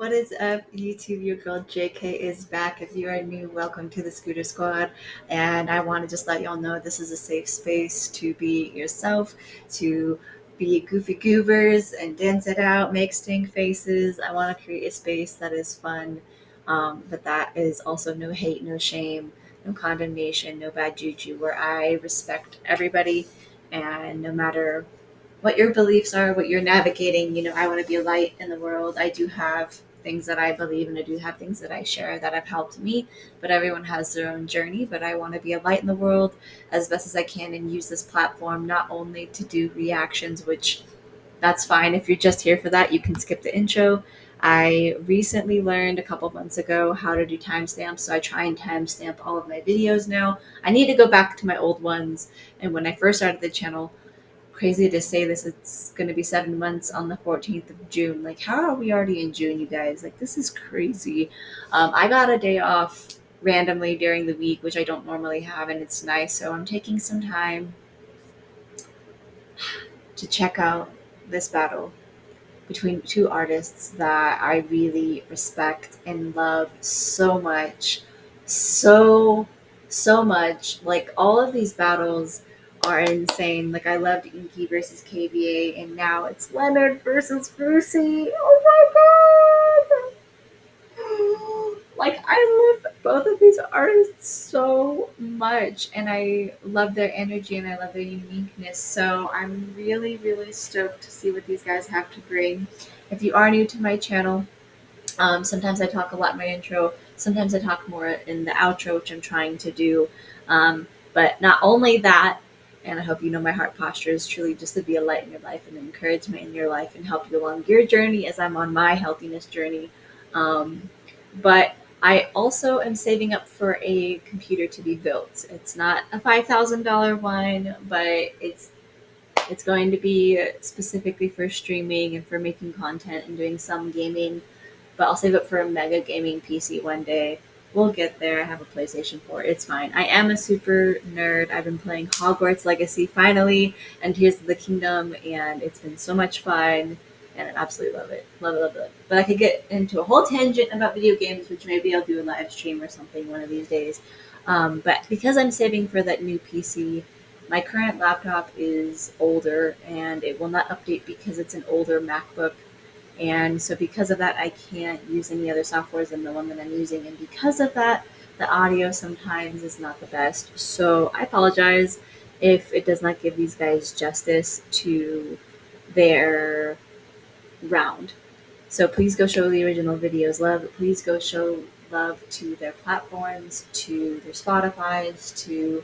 What is up, YouTube? Your girl JK is back. If you are new, welcome to the Scooter Squad. And I want to just let y'all know this is a safe space to be yourself, to be goofy goobers and dance it out, make stink faces. I want to create a space that is fun, but that is also no hate, no shame, no condemnation, no bad juju, where I respect everybody and no matter what your beliefs are, what you're navigating. I want to be a light in the world. I do have things that I believe and I do have things that I share that have helped me, but everyone has their own journey. But I want to be a light in the world as best as I can and use this platform not only to do reactions, which that's fine. If you're just here for that, you can skip the intro. I recently learned a couple months ago how to do timestamps, so I try and timestamp all of my videos now. I need to go back to my old ones. And when I first started the channel, crazy to say this, it's going to be 7 months on the 14th of June. Like, how are we already in June, you guys? Like, this is crazy. I got a day off randomly during the week, which I don't normally have, and it's nice. So I'm taking some time to check out this battle between two artists that I really respect and love so much. So, so much. Like, all of these battles are insane. Like, I loved Inky versus KVA, and now it's Leonard versus RUSY. Oh my god! Like, I love both of these artists so much, and I love their energy and I love their uniqueness. So I'm really, really stoked to see what these guys have to bring. If you are new to my channel, sometimes I talk a lot in my intro. Sometimes I talk more in the outro, which I'm trying to do. But not only that, and I hope you know my heart posture is truly just to be a light in your life and an encouragement in your life and help you along your journey as I'm on my healthiness journey. But I also am saving up for a computer to be built. It's not a $5,000 one, but it's going to be specifically for streaming and for making content and doing some gaming, but I'll save up for a mega gaming PC one day. We'll get there. I have a PlayStation 4. It's fine. I am a super nerd. I've been playing Hogwarts Legacy finally, and Tears of the Kingdom, and it's been so much fun, and I absolutely love it. Love it, love it. But I could get into a whole tangent about video games, which maybe I'll do a live stream or something one of these days. But because I'm saving for that new PC, my current laptop is older, and it will not update because it's an older MacBook, and so because of that, I can't use any other softwares than the one that I'm using. And because of that, the audio sometimes is not the best. So I apologize if it does not give these guys justice to their round. So please go show the original videos love. Please go show love to their platforms, to their Spotify's, to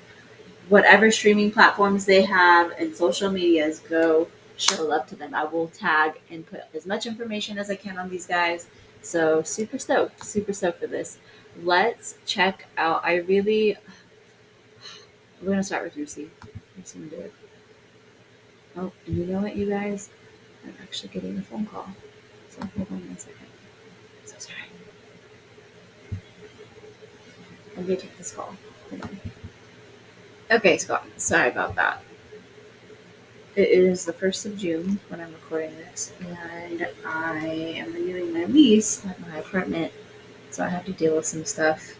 whatever streaming platforms they have and social medias. Go show love to them. I will tag and put as much information as I can on these guys. So super stoked for this. Let's check out. We're gonna start with Lucy. Let's do it. Oh, and you know what, you guys? I'm actually getting a phone call. So hold on 1 second. So sorry. I'm gonna take this call. Hold on. Okay, Scott. Sorry about that. It is the 1st of June when I'm recording this, and I am renewing my lease at my apartment, so I have to deal with some stuff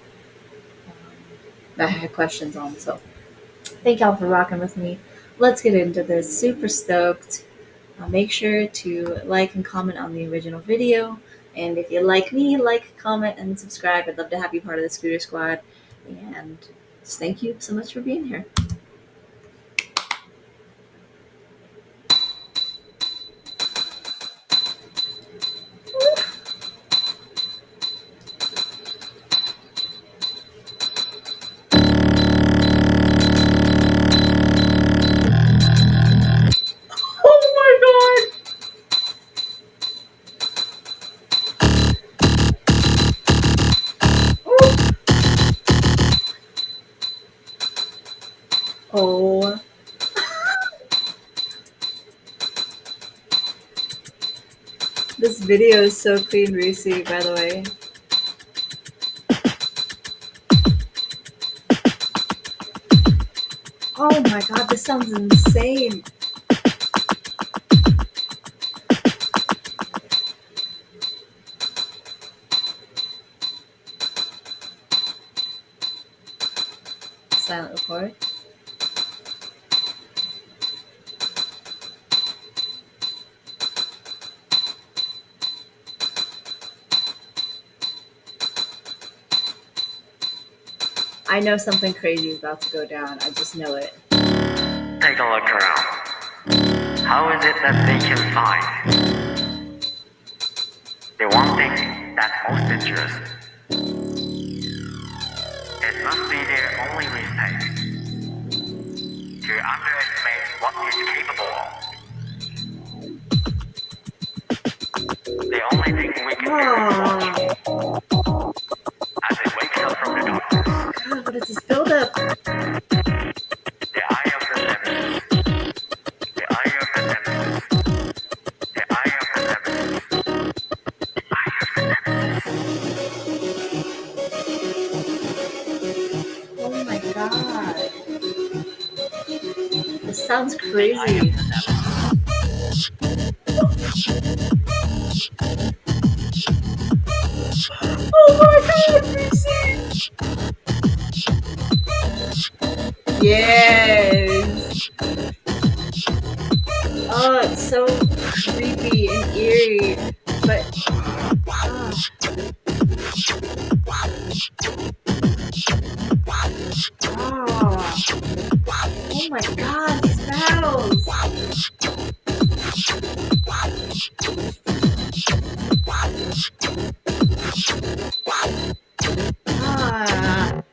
that I had questions on. So thank y'all for rocking with me. Let's get into this. Super stoked. Make sure to like and comment on the original video, and if you like me, like, comment, and subscribe. I'd love to have you part of the Scooter Squad, and just thank you so much for being here. Oh my god! Oh. This video is so clean, Reese, by the way. Oh my god, this sounds insane. silent record. I know something crazy is about to go down. I just know it. Take a look around. How is it that they can find the one thing that's most dangerous? It must be their only mistake to underestimate what it's capable of. The only thing we can do is watch as it wakes up from the darkness. God, what is this buildup? The eye of the nemesis. The eye of the nemesis. The eye of the nemesis. The eye of the nemesis. Oh my god. This sounds The eye crazy. of the nemesis. Oh my god, Lucy! Yes! Oh, it's so creepy and eerie. But oh my god, these battles! Ah.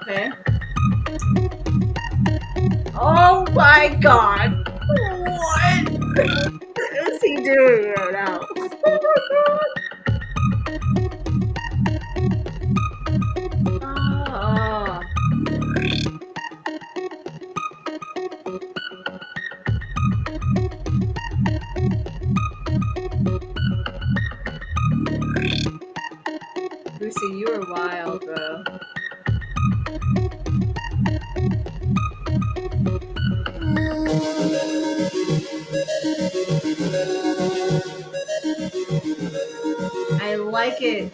Okay. Oh my god! What is he doing right now? Oh my god! Lucy, you are wild, bro. I like it.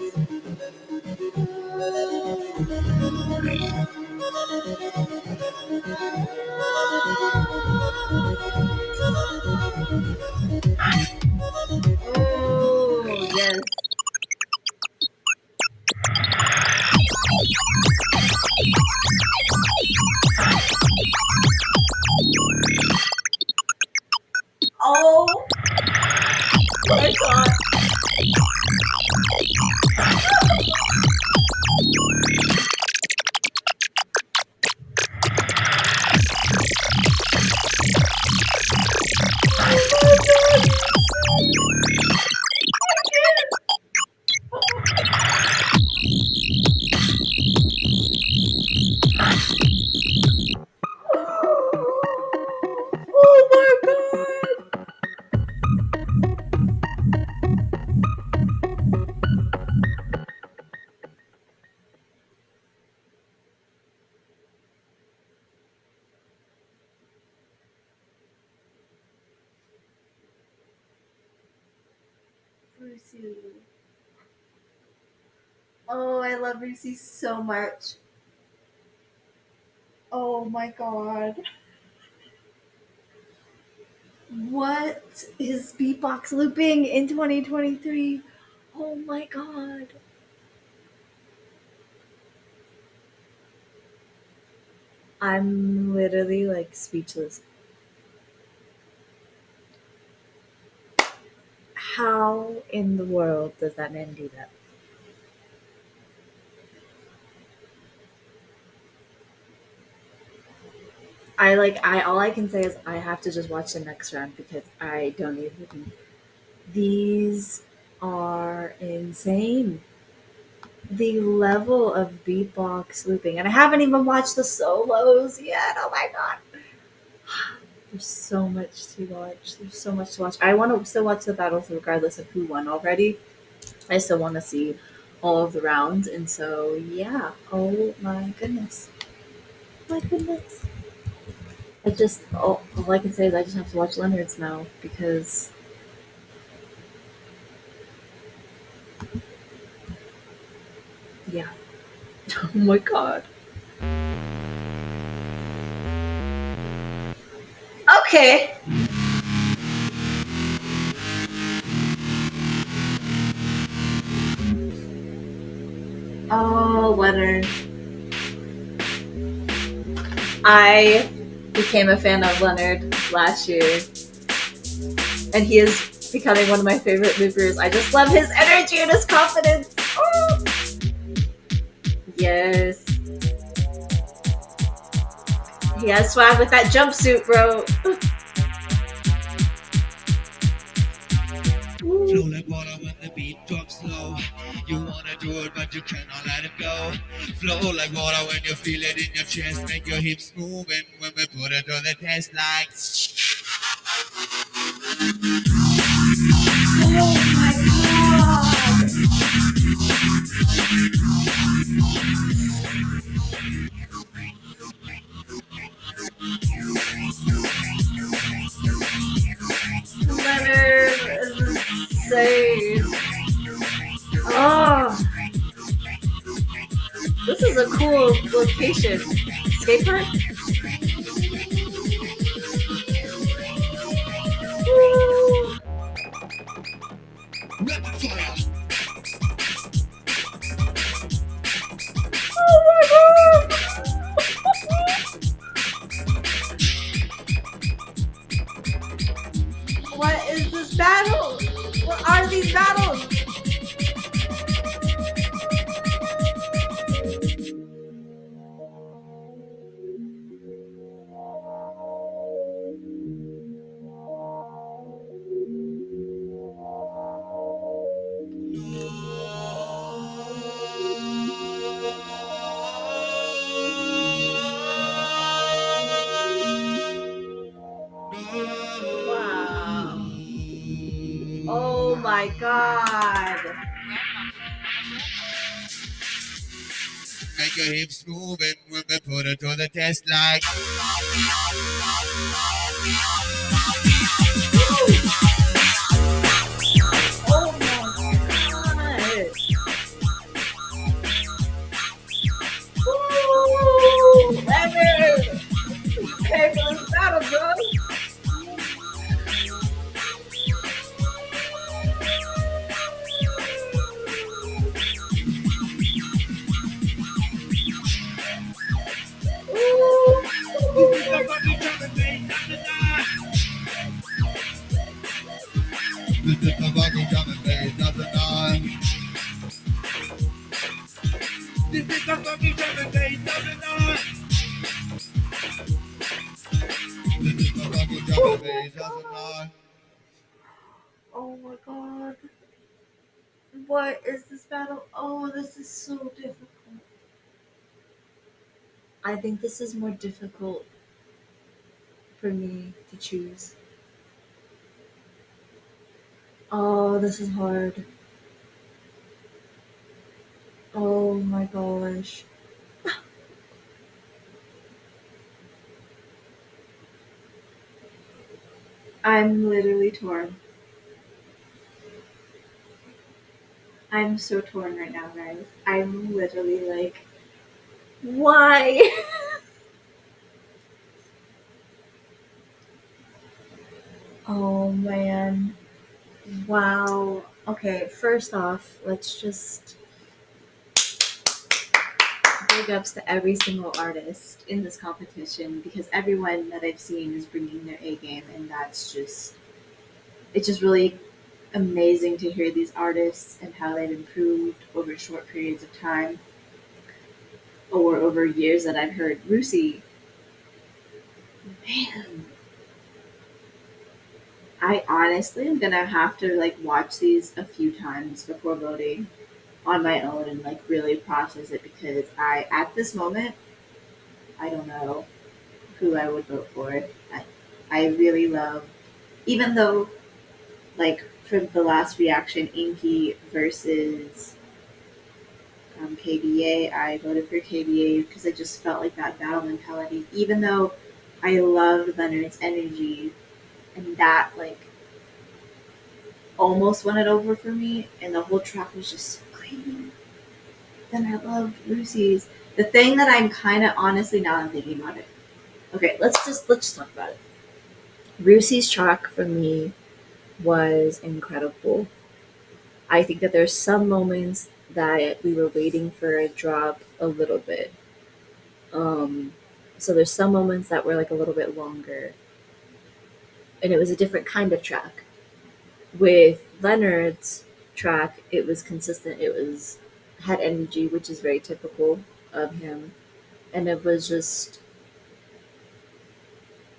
Oh, yes. Oh my god. Oh my god. Lucy. Oh, I love Lucy so much. Oh my god. What is beatbox looping in 2023? Oh my god. I'm literally like speechless. How in the world does that man do that? I all I can say is I have to just watch the next round because I don't even. These are insane. The level of beatbox looping, and I haven't even watched the solos yet. Oh my god. There's so much to watch. There's so much to watch. I want to still watch the battles regardless of who won already. I still want to see all of the rounds, and so yeah. Oh my goodness. My goodness. I just all I can say is I just have to watch Leonard's now because yeah. Oh my god. Okay. Oh, Leonard. I became a fan of Leonard last year, and he is becoming one of my favorite movers. I just love his energy and his confidence. Oh, yes. He has swag with that jumpsuit, bro. Flow like water when the beat drops low. You wanna do it, but you cannot let it go. Flow like water when you feel it in your chest. Make your hips moving when we put it to the test. Like Oh my god. Leonard is insane. Oh, this is a cool location. Skate park? Woo. rapid fire. Oh my god. What is this battle? What are these battles? Wow. Oh my god. Make your hips moving when we put it to the test. Like Oh my god. Woo! Leonard! Okay for this battle, bro. this is the Woo! fucking drum and bass of the night. This is the fucking drum and bass of the night. This is the fucking drum and bass of the night. This is the fucking drum Oh and my bass of the god. night. Oh my god. What is this battle? Oh, this is so difficult. I think this is more difficult for me to choose. Oh, this is hard. Oh my gosh. I'm literally torn. I'm so torn right now, guys. I'm literally like, why? Oh man. Wow. Okay, first off, let's just big ups to every single artist in this competition because everyone that I've seen is bringing their A game, and it's just really amazing to hear these artists and how they've improved over short periods of time or over years that I've heard. RUSY, man, I honestly am gonna have to like watch these a few times before voting on my own and like really process it because I at this moment I don't know who I would vote for. I really love, even though like for the last reaction, Inky versus KBA, I voted for KBA because I just felt like that battle mentality. Even though I loved Leonard's energy, and that like almost won it over for me. And the whole track was just so clean. Then I loved Rusy's. The thing that I'm kind of honestly now I'm thinking about it. Okay, let's just talk about it. Rusy's track for me was incredible. I think that there's some moments that we were waiting for a drop a little bit. Um, so there's some moments that were like a little bit longer, and it was a different kind of track. With Leonard's track, it was consistent. It was had energy, which is very typical of him, and it was just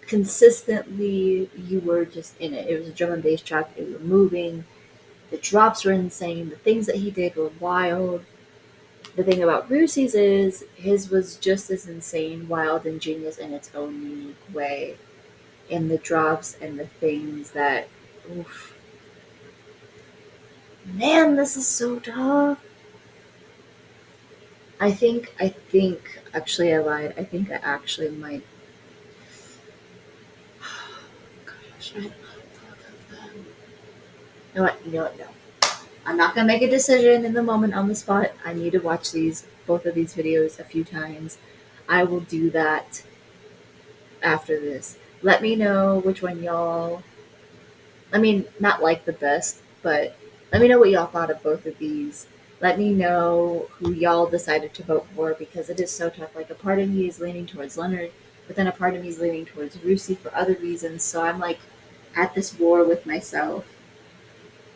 consistently you were just in it. It was a drum and bass track. It was moving. The drops were insane. The things that he did were wild. The thing about Brucey's is his was just as insane, wild, and genius in its own unique way. In the drops and the things that, oof, man, this is so tough. Actually, I lied. I think I actually might. Gosh, I love both of them. You know what? You know what? No. I'm not gonna make a decision in the moment on the spot. I need to watch both of these videos a few times. I will do that after this. Let me know which one y'all, I mean, not like the best, but let me know what y'all thought of both of these. Let me know who y'all decided to vote for because it is so tough. Like, a part of me is leaning towards Leonard, but then a part of me is leaning towards Rusey for other reasons. So I'm like at this war with myself,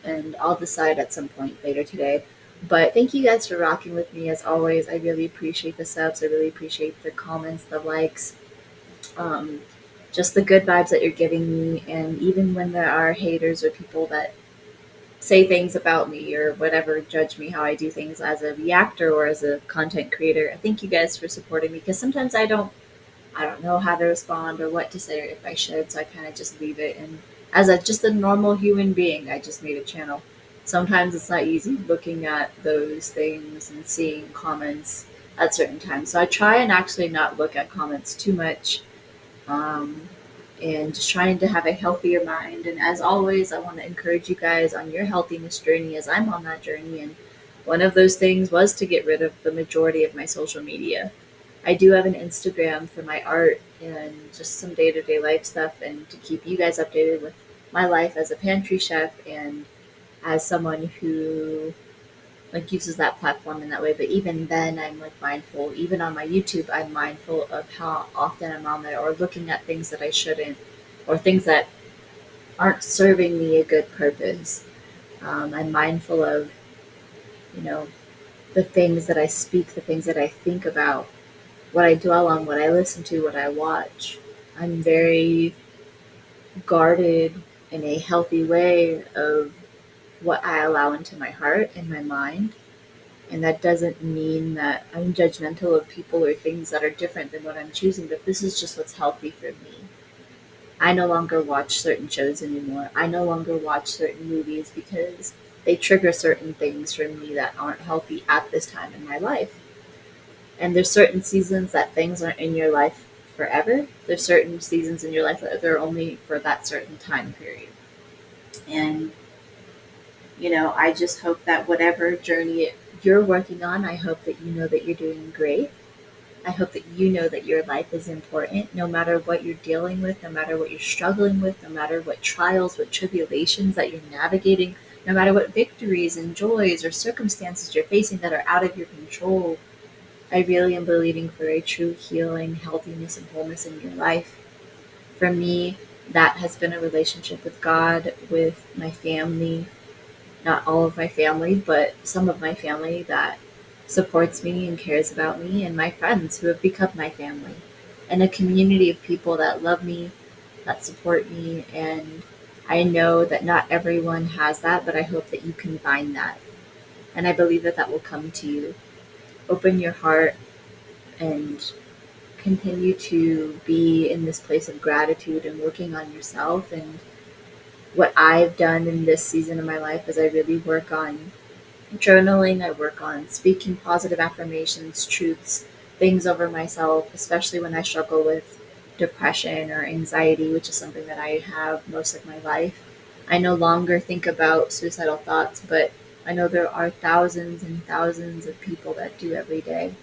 and I'll decide at some point later today. But thank you guys for rocking with me as always. I really appreciate the subs. I really appreciate the comments, the likes, um, just the good vibes that you're giving me. And even when there are haters or people that say things about me or whatever, judge me how I do things as a reactor or as a content creator, I thank you guys for supporting me because sometimes I don't know how to respond or what to say or if I should, so I kind of just leave it. And as just a normal human being, I just made a channel. Sometimes it's not easy looking at those things and seeing comments at certain times. So I try and actually not look at comments too much, um, and just trying to have a healthier mind. And as always, I want to encourage you guys on your healthiness journey as I'm on that journey. And one of those things was to get rid of the majority of my social media. I do have an Instagram for my art and just some day to day life stuff, and to keep you guys updated with my life as a pantry chef and as someone who like uses that platform in that way. But even then, I'm like mindful. Even on my YouTube, I'm mindful of how often I'm on there or looking at things that I shouldn't, or things that aren't serving me a good purpose. I'm mindful of, you know, the things that I speak, the things that I think about, what I dwell on, what I listen to, what I watch. I'm very guarded in a healthy way of what I allow into my heart and my mind. And that doesn't mean that I'm judgmental of people or things that are different than what I'm choosing, but this is just what's healthy for me. I no longer watch certain shows anymore. I no longer watch certain movies because they trigger certain things for me that aren't healthy at this time in my life. And there's certain seasons that things aren't in your life forever. There's certain seasons in your life that they're only for that certain time period. And I just hope that whatever journey you're working on, I hope that you know that you're doing great. I hope that you know that your life is important no matter what you're dealing with, no matter what you're struggling with, no matter what trials, what tribulations that you're navigating, no matter what victories and joys or circumstances you're facing that are out of your control. I really am believing for a true healing, healthiness, and wholeness in your life. For me, that has been a relationship with God, with my family, not all of my family, but some of my family that supports me and cares about me, and my friends who have become my family, and a community of people that love me, that support me. And I know that not everyone has that, but I hope that you can find that. And I believe that that will come to you. Open your heart and continue to be in this place of gratitude and working on yourself. And what I've done in this season of my life is I really work on journaling, I work on speaking positive affirmations, truths, things over myself, especially when I struggle with depression or anxiety, which is something that I have most of my life. I no longer think about suicidal thoughts, but I know there are thousands and thousands of people that do every day.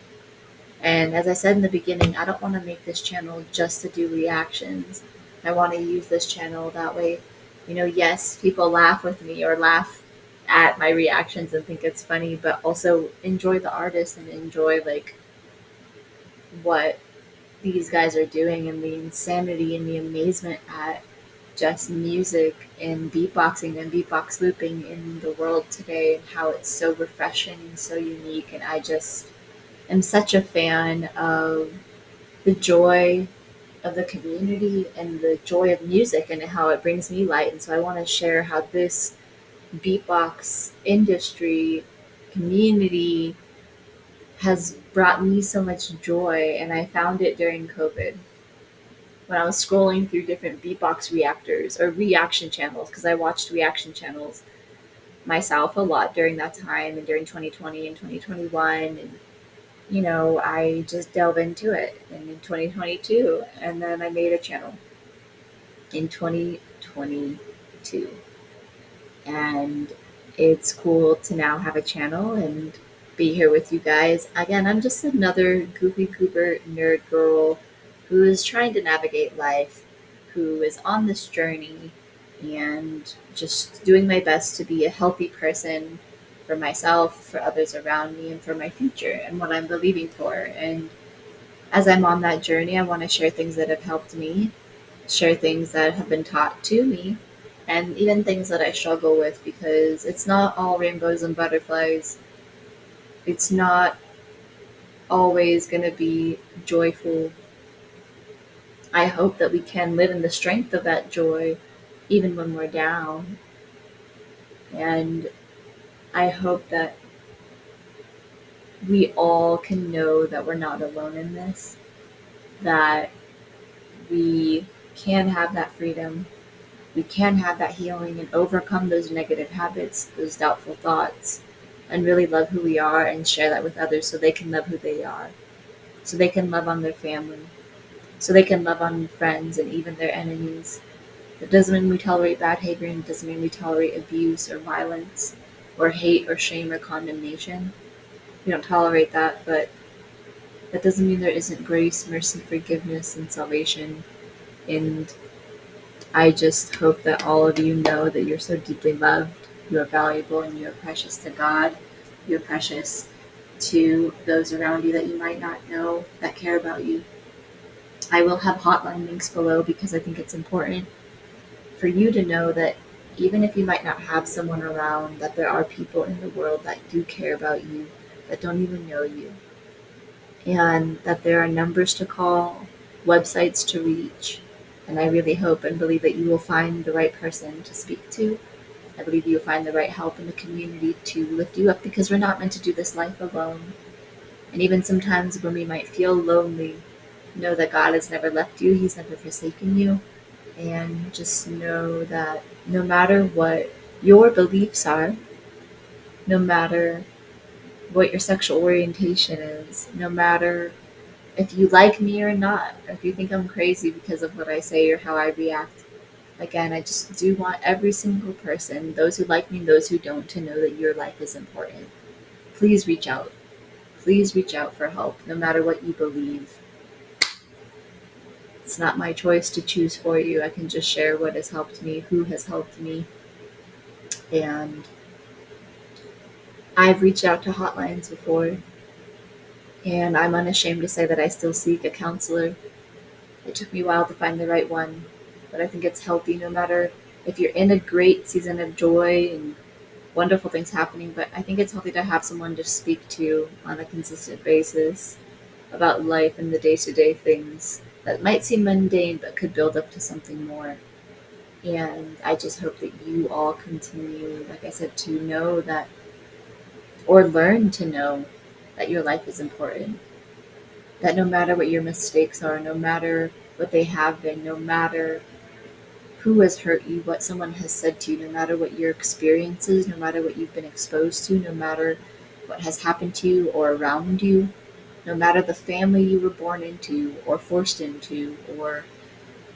And as I said in the beginning, I don't want to make this channel just to do reactions. I want to use this channel that way, yes, people laugh with me or laugh at my reactions and think it's funny, but also enjoy the artist and enjoy like what these guys are doing and the insanity and the amazement at just music and beatboxing and beatbox looping in the world today and how it's so refreshing and so unique. And I just am such a fan of the joy of the community and the joy of music and how it brings me light. And so I want to share how this beatbox industry community has brought me so much joy. And I found it during COVID when I was scrolling through different beatbox reactors or reaction channels, because I watched reaction channels myself a lot during that time and during 2020 and 2021. And I just delve into it and in 2022. And then I made a channel in 2022. And it's cool to now have a channel and be here with you guys. Again, I'm just another goofy Cooper nerd girl who is trying to navigate life, who is on this journey and just doing my best to be a healthy person for myself, for others around me, and for my future and what I'm believing for. And as I'm on that journey, I want to share things that have helped me, share things that have been taught to me, and even things that I struggle with because it's not all rainbows and butterflies. It's not always going to be joyful. I hope that we can live in the strength of that joy even when we're down. And I hope that we all can know that we're not alone in this, that we can have that freedom, we can have that healing and overcome those negative habits, those doubtful thoughts, and really love who we are and share that with others so they can love who they are, so they can love on their family, so they can love on friends and even their enemies. That doesn't mean we tolerate bad behavior and it doesn't mean we tolerate abuse or violence or hate or shame or condemnation. We don't tolerate that, but that doesn't mean there isn't grace, mercy, forgiveness, and salvation. And I just hope that all of you know that you're so deeply loved, you are valuable, and you are precious to God. You're precious to those around you that you might not know that care about you. I will have hotline links below because I think it's important for you to know that even if you might not have someone around, that there are people in the world that do care about you, that don't even know you, and that there are numbers to call, websites to reach. And I really hope and believe that you will find the right person to speak to. I believe you'll find the right help in the community to lift you up because we're not meant to do this life alone. And even sometimes when we might feel lonely, know that God has never left you, He's never forsaken you. And just know that no matter what your beliefs are, no matter what your sexual orientation is, no matter if you like me or not, or if you think I'm crazy because of what I say or how I react. Again, I just do want every single person, those who like me and those who don't, to know that your life is important. Please reach out. Please reach out for help, no matter what you believe. It's not my choice to choose for you. I can just share what has helped me, who has helped me. And I've reached out to hotlines before, and I'm unashamed to say that I still seek a counselor. It took me a while to find the right one, but I think it's healthy no matter if you're in a great season of joy and wonderful things happening, but I think it's healthy to have someone to speak to on a consistent basis about life and the day to day things that might seem mundane but could build up to something more. And I just hope that you all continue, like I said, to know that or learn to know that your life is important. That no matter what your mistakes are, no matter what they have been, no matter who has hurt you, what someone has said to you, no matter what your experience is, no matter what you've been exposed to, no matter what has happened to you or around you, no matter the family you were born into or forced into, or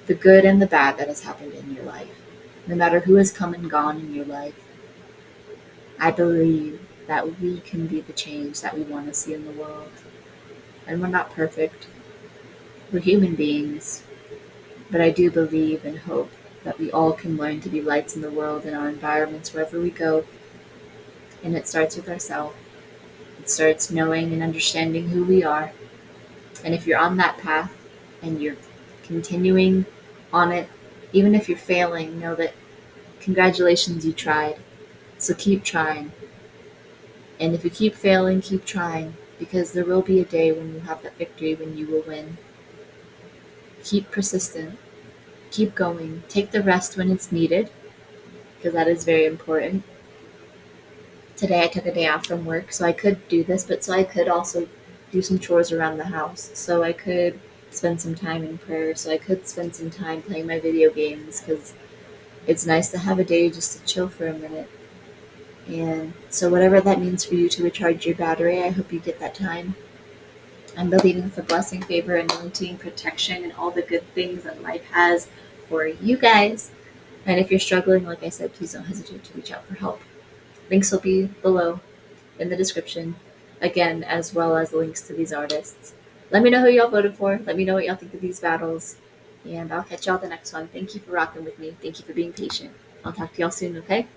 the good and the bad that has happened in your life, no matter who has come and gone in your life, I believe that we can be the change that we want to see in the world. And we're not perfect, we're human beings, but I do believe and hope that we all can learn to be lights in the world in our environments wherever we go. And it starts with ourselves. It starts knowing and understanding who we are. And if you're on that path and you're continuing on it, even if you're failing, know that congratulations, you tried. So keep trying. And if you keep failing, keep trying, because there will be a day when you have that victory, when you will win. Keep persistent. Keep going. Take the rest when it's needed, because that is very important. Today I took a day off from work, so I could do this, but so I could also do some chores around the house. So I could spend some time in prayer. So I could spend some time playing my video games, because it's nice to have a day just to chill for a minute. And so, whatever that means for you to recharge your battery, I hope you get that time. I'm believing for blessing, favor, anointing, protection, and all the good things that life has for you guys. And if you're struggling, like I said, please don't hesitate to reach out for help. Links will be below in the description, again, as well as links to these artists. Let me know who y'all voted for. Let me know what y'all think of these battles. And I'll catch y'all the next one. Thank you for rocking with me. Thank you for being patient. I'll talk to y'all soon, okay?